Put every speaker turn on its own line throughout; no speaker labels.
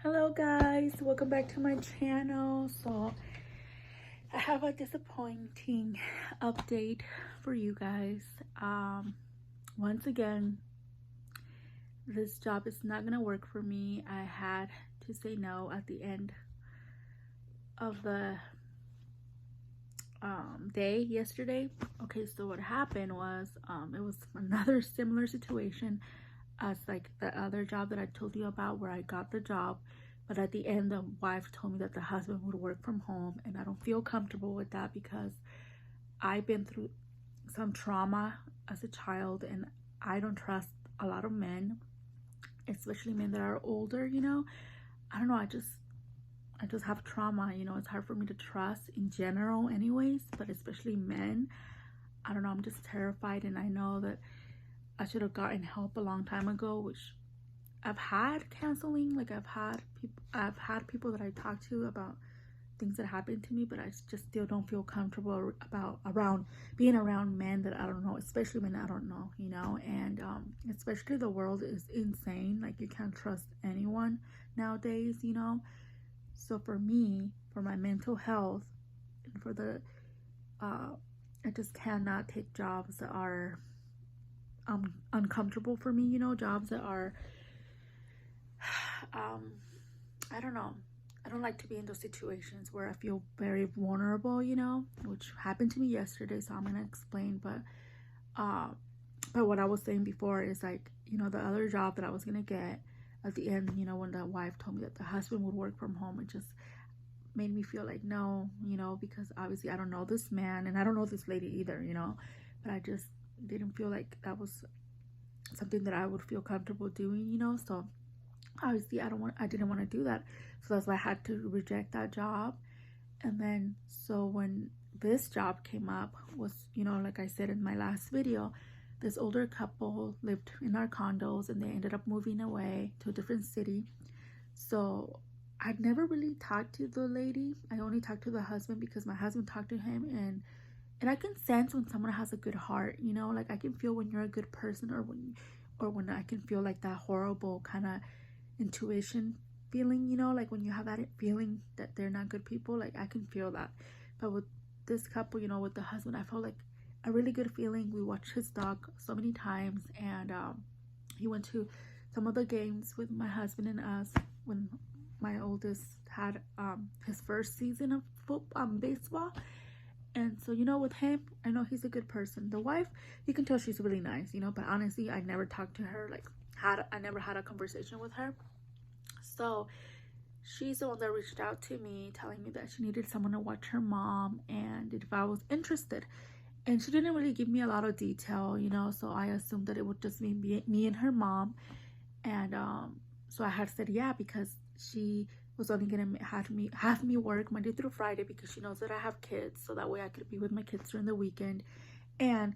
Hello guys, welcome back to my channel. So I have a disappointing update for you guys. Once again, this job is not gonna work for me. I had to say no at the end of the day yesterday. Okay, so what happened was it was another similar situation as like the other job that I told you about, where I got the job, but at the end the wife told me that the husband would work from home, and I don't feel comfortable with that because I've been through some trauma as a child, and I don't trust a lot of men, especially men that are older. I don't know, I just have trauma. It's hard for me to trust in general anyways, but especially men. I don't know, I'm just terrified, and I know that I should have gotten help a long time ago, which I've had counseling. Like I've had people that I talk to about things that happened to me, but I just still don't feel comfortable about around being around men that I don't know, especially men I don't know, and especially the world is insane. Like you can't trust anyone nowadays. So for me, for my mental health, and for the I just cannot take jobs that are uncomfortable for me, jobs that are I don't know, I don't like to be in those situations where I feel very vulnerable, which happened to me yesterday. So I'm gonna explain. But what I was saying before is like, the other job that I was gonna get at the end, when the wife told me that the husband would work from home, it just made me feel like no, because obviously I don't know this man and I don't know this lady either, but I just didn't feel like that was something that I would feel comfortable doing. So obviously I didn't want to do that, so that's why I had to reject that job. And then so when this job came up, was, like I said in my last video, this older couple lived in our condos and they ended up moving away to a different city. So I'd never really talked to the lady. I only talked to the husband because my husband talked to him, and I can sense when someone has a good heart, like I can feel when you're a good person, or when I can feel like that horrible kind of intuition feeling, like when you have that feeling that they're not good people. Like I can feel that. But with this couple, with the husband, I felt like a really good feeling. We watched his dog so many times, and he went to some of the games with my husband and us when my oldest had his first season of baseball. And so, with him, I know he's a good person. The wife, you can tell she's really nice, but honestly, I never talked to her, like I never had a conversation with her. So she's the one that reached out to me telling me that she needed someone to watch her mom and if I was interested. And she didn't really give me a lot of detail, so I assumed that it would just be me and her mom. And so I had said yeah, because she was only gonna have me work Monday through Friday because she knows that I have kids, so that way I could be with my kids during the weekend. And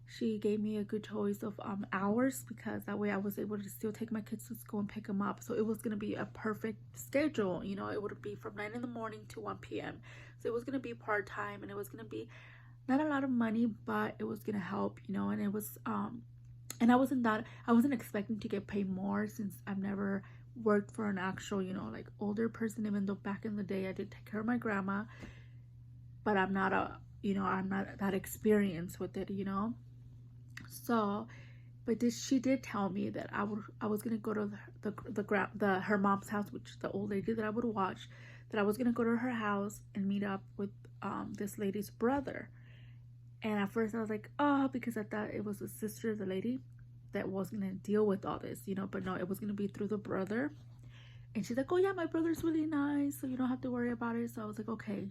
she gave me a good choice of hours, because that way I was able to still take my kids to school and pick them up. So it was going to be a perfect schedule. It would be from 9 in the morning to 1 p.m. So it was going to be part-time, and it was going to be not a lot of money, but it was going to help, and it was and I wasn't expecting to get paid more, since I've never worked for an actual, like older person, even though back in the day I did take care of my grandma. But I'm not that experienced with it. So, but she did tell me that I was gonna go to her mom's house, which is the old lady that I would watch. That I was gonna go to her house and meet up with this lady's brother. And at first I was like, oh, because I thought it was the sister of the lady that was gonna deal with all this, But no, it was gonna be through the brother. And she's like, oh yeah, my brother's really nice, so you don't have to worry about it. So I was like, okay.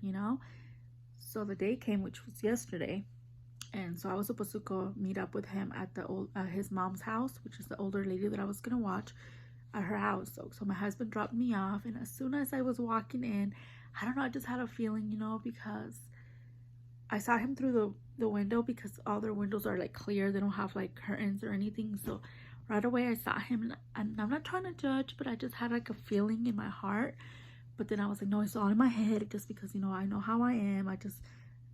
So the day came, which was yesterday. And so I was supposed to go meet up with him at his mom's house, which is the older lady that I was gonna watch at her house. So my husband dropped me off, and as soon as I was walking in, I don't know, I just had a feeling, because I saw him through the window, because all their windows are like clear, they don't have like curtains or anything. So right away I saw him, and I'm not trying to judge, but I just had like a feeling in my heart. But then I was like, no, it's all in my head, just because I know how I am.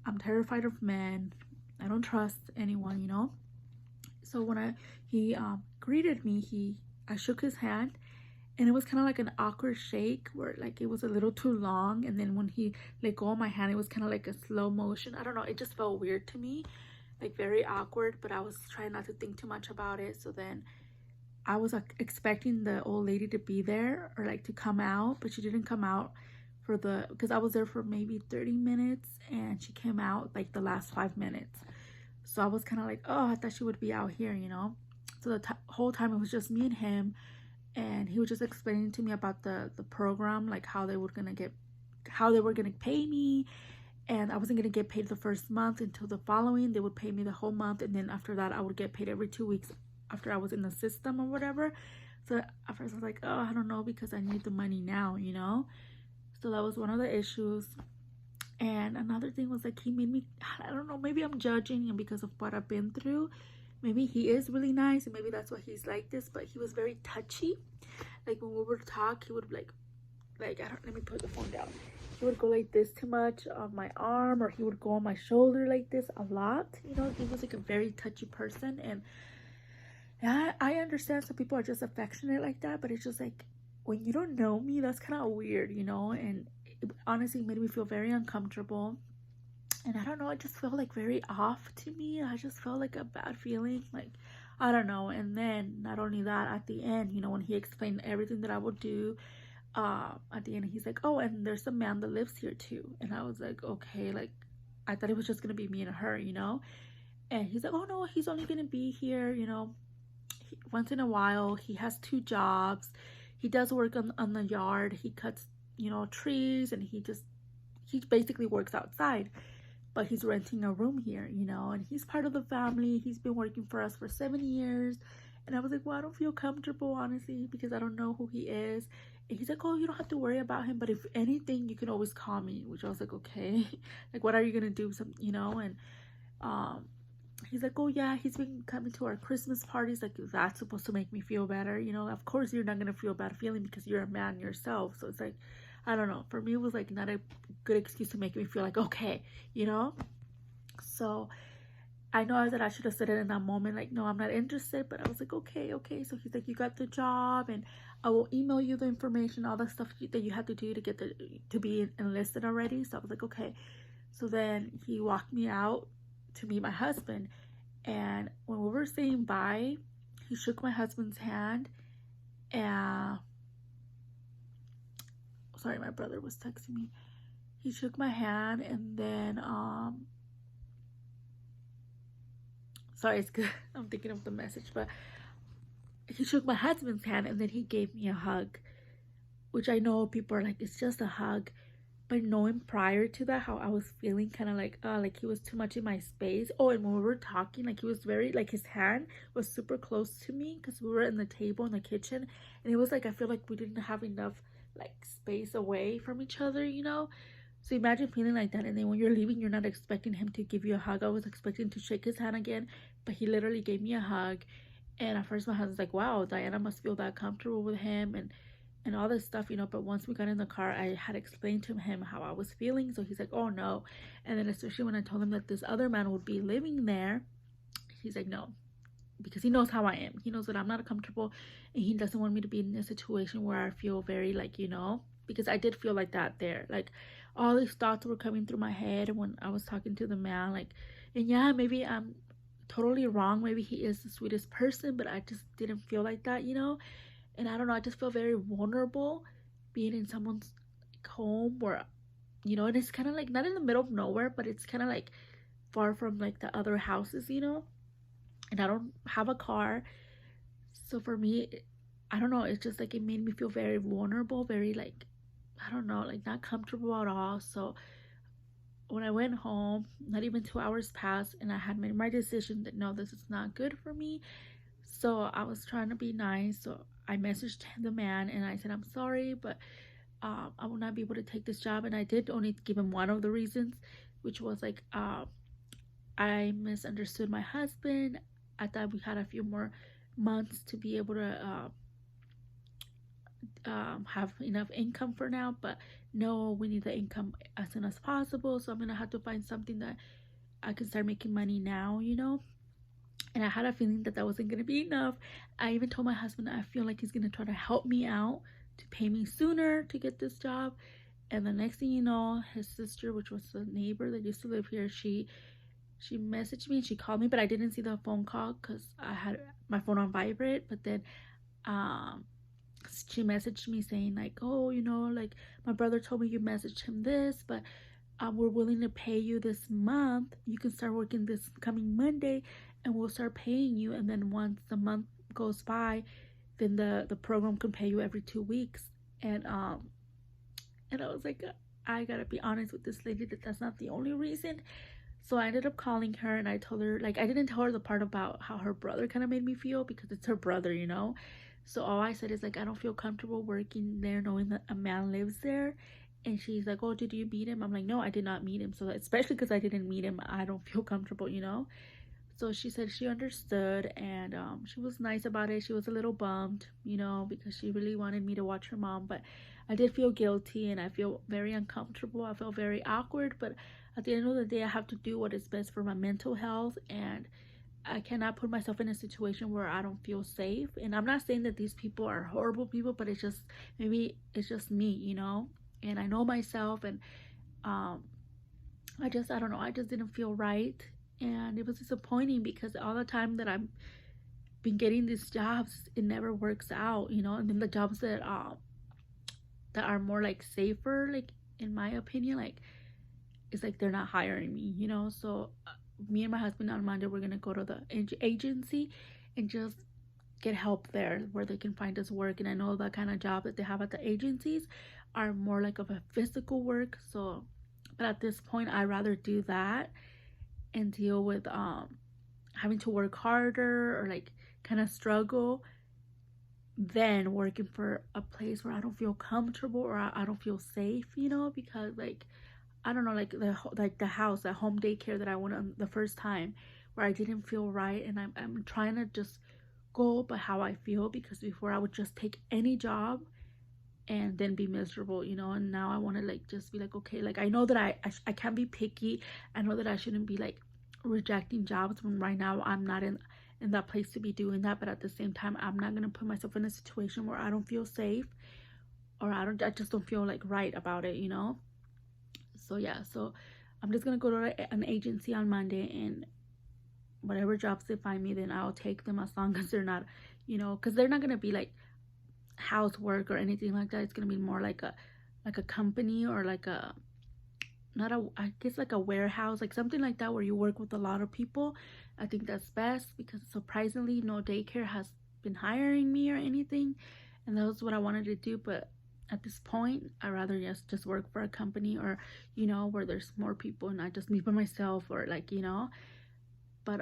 I'm terrified of men. I don't trust anyone. So when he greeted me, I shook his hand, and it was kind of like an awkward shake where like it was a little too long, and then when he let go of my hand, it was kind of like a slow motion. I don't know, it just felt weird to me, like very awkward, but I was trying not to think too much about it. So then I was like expecting the old lady to be there or like to come out, but she didn't come out for the, because I was there for maybe 30 minutes and she came out like the last 5 minutes. So I was kind of like, oh, I thought she would be out here, you know. So the whole time it was just me and him, and he was just explaining to me about the program, like how they were gonna pay me, and I wasn't gonna get paid the first month until the following. They would pay me the whole month, and then after that I would get paid every 2 weeks after I was in the system or whatever. So at first I was like, oh, I don't know, because I need the money now, you know. So that was one of the issues. And another thing was like, he made me, I don't know, maybe I'm judging him because of what I've been through. Maybe he is really nice and maybe that's why he's like this, but he was very touchy. Like when we would talk, he would like I don't, let me put the phone down. He would go like this too much on my arm, or he would go on my shoulder like this a lot. You know, he was like a very touchy person. And I understand some people are just affectionate like that, but it's just like, when you don't know me, that's kind of weird, you know. And it honestly made me feel very uncomfortable. And I don't know, it just felt like very off to me. I just felt like a bad feeling, like, I don't know. And then not only that, at the end, you know, when he explained everything that I would do, at the end he's like, oh, and there's a man that lives here too. And I was like, okay, like I thought it was just gonna be me and her, you know. And he's like, oh no, he's only gonna be here, you know, once in a while. He has 2 jobs. He does work on the yard. He cuts, you know, trees, and he basically works outside, but he's renting a room here, you know, and he's part of the family. He's been working for us for 7 years. And I was like, well, I don't feel comfortable, honestly, because I don't know who he is. And he's like, oh, you don't have to worry about him, but if anything, you can always call me. Which I was like, okay. Like, what are you gonna do? Some, you know. And he's like, oh yeah, he's been coming to our Christmas parties. Like, that's supposed to make me feel better, you know. Of course you're not gonna feel bad feeling because you're a man yourself. So it's like, I don't know, for me it was like not a good excuse to make me feel like okay, you know. So I know that I should have said it in that moment, like, no, I'm not interested, but I was like, okay, okay. So he's like, you got the job, and I will email you the information, all the stuff that you have to do to get to be enlisted already. So I was like, okay. So then he walked me out to meet my husband, and when we were saying bye, he shook my husband's hand. And sorry, my brother was texting me. He shook my hand, and then sorry, it's good. I'm thinking of the message, but he shook my husband's hand, and then he gave me a hug, which I know people are like, it's just a hug. But knowing prior to that how I was feeling, kind of like he was too much in my space. Oh, and when we were talking, like he was very, like his hand was super close to me because we were in the table in the kitchen, and it was like I feel like we didn't have enough like space away from each other, you know. So imagine feeling like that, and then when you're leaving, you're not expecting him to give you a hug. I was expecting to shake his hand again, but he literally gave me a hug. And at first my husband's like, wow, Diana must feel that comfortable with him, and all this stuff, you know. But once we got in the car, I had explained to him how I was feeling. So he's like, oh no. And then especially when I told him that this other man would be living there, he's like, no, because he knows how I am. He knows that I'm not comfortable, and he doesn't want me to be in a situation where I feel very, like, you know, because I did feel like that there. Like all these thoughts were coming through my head when I was talking to the man, like, and yeah, maybe I'm totally wrong. Maybe he is the sweetest person, but I just didn't feel like that, you know. And I don't know, I just feel very vulnerable being in someone's home where, you know, and it's kind of like not in the middle of nowhere, but it's kind of like far from like the other houses, you know. And I don't have a car, so for me, I don't know, it's just like it made me feel very vulnerable, very like, I don't know, like not comfortable at all. So when I went home, not even 2 hours passed, and I had made my decision that no, this is not good for me. So I was trying to be nice. So I messaged the man and I said, I'm sorry, but I will not be able to take this job. And I did only give him one of the reasons, which was like, I misunderstood my husband. I thought we had a few more months to be able to have enough income for now, but no, we need the income as soon as possible. So I'm gonna have to find something that I can start making money now, you know. And I had a feeling that that wasn't gonna be enough. I even told my husband I feel like he's gonna try to help me out to pay me sooner to get this job. And the next thing you know, his sister, which was the neighbor that used to live here, she messaged me and she called me, but I didn't see the phone call because I had my phone on vibrate. But then um she messaged me saying like, oh, like my brother told me you messaged him this, but we're willing to pay you this month. You can start working this coming Monday and we'll start paying you. And then once the month goes by, then the program can pay you every 2 weeks. And I was like, I gotta be honest with this lady that that's not the only reason. So I ended up calling her and I told her, like, I didn't tell her the part about how her brother kind of made me feel because it's her brother. So all I said is, like, I don't feel comfortable working there knowing that a man lives there. And she's like, oh, did you meet him? I'm like, no, I did not meet him. So especially because I didn't meet him, I don't feel comfortable. So she said she understood and she was nice about it. She was a little bummed, because she really wanted me to watch her mom. But I did feel guilty and I feel very uncomfortable. I felt very awkward. But at the end of the day, I have to do what is best for my mental health. And I cannot put myself in a situation where I don't feel safe. And I'm not saying that these people are horrible people, but maybe it's just me. And I know myself and I don't know, I just didn't feel right. And it was disappointing because all the time that I've been getting these jobs, it never works out. And then the jobs that are more like safer, like in my opinion, like it's like they're not hiring me. So me and my husband on Monday, we're gonna go to the agency and just get help there where they can find us work. And I know the kind of job that they have at the agencies are more like of a physical work. So, but at this point, I'd rather do that and deal with having to work harder or like kind of struggle than working for a place where I don't feel comfortable or I don't feel safe. Because like I don't know, like the house, the home daycare that I went on the first time, where I didn't feel right, and I'm trying to just go by how I feel, because before I would just take any job and then be miserable, and now I want to like just be like, okay, like I know that I can't be picky. I know that I shouldn't be like rejecting jobs when right now I'm not in that place to be doing that, but at the same time I'm not gonna put myself in a situation where I don't feel safe or I just don't feel like right about it. So yeah, so I'm just gonna go to an agency on Monday, and whatever jobs they find me, then I'll take them, as long as they're not, because they're not gonna be like housework or anything like that. It's gonna be more like a company, or like a, not a, I guess like a warehouse, like something like that, where you work with a lot of people. I think that's best, because surprisingly no daycare has been hiring me or anything, and that was what I wanted to do. But at this point, I rather just work for a company, or where there's more people and I just meet by myself, or like but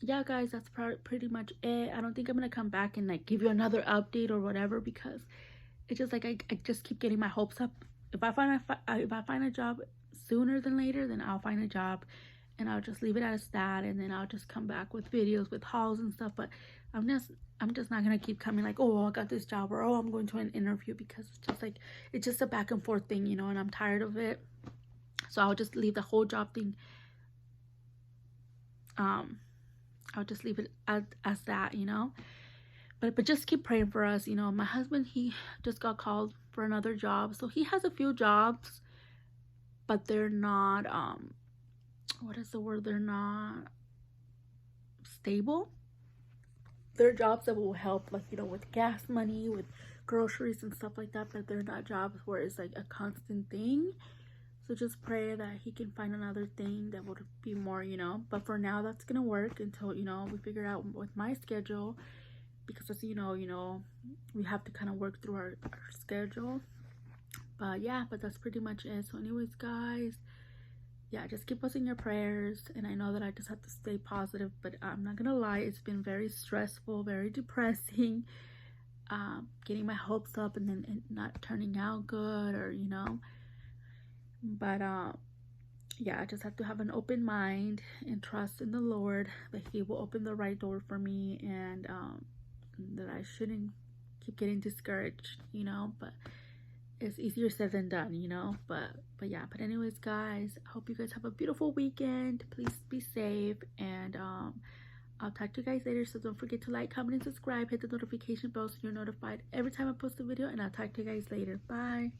yeah, guys, that's pretty much it. I don't think I'm gonna come back and like give you another update or whatever, because it's just like I just keep getting my hopes up. If I find a job sooner than later, then I'll find a job and I'll just leave it as that, and then I'll just come back with videos with hauls and stuff. But I'm just not gonna keep coming like, oh, I got this job, or oh, I'm going to an interview, because it's just a back and forth thing, and I'm tired of it. So I'll just leave the whole job thing. I'll just leave it as that. But just keep praying for us. My husband, he just got called for another job, so he has a few jobs, but they're not what is the word? They're not stable. They're jobs that will help, like, with gas money, with groceries and stuff like that, but they're not jobs where it's like a constant thing. So just pray that he can find another thing that would be more, but for now that's gonna work until we figure out with my schedule, because as we have to kind of work through our schedule. But yeah, but that's pretty much it. So anyways, guys, yeah, just keep us in your prayers. And I know that I just have to stay positive, but I'm not gonna lie, it's been very stressful, very depressing, getting my hopes up and then it not turning out good, or but yeah, I just have to have an open mind and trust in the Lord that he will open the right door for me, and that I shouldn't keep getting discouraged, but it's easier said than done, but yeah. But anyways, guys, I hope you guys have a beautiful weekend. Please be safe, and I'll talk to you guys later. So don't forget to like, comment, and subscribe. Hit the notification bell so you're notified every time I post a video. And I'll talk to you guys later. Bye.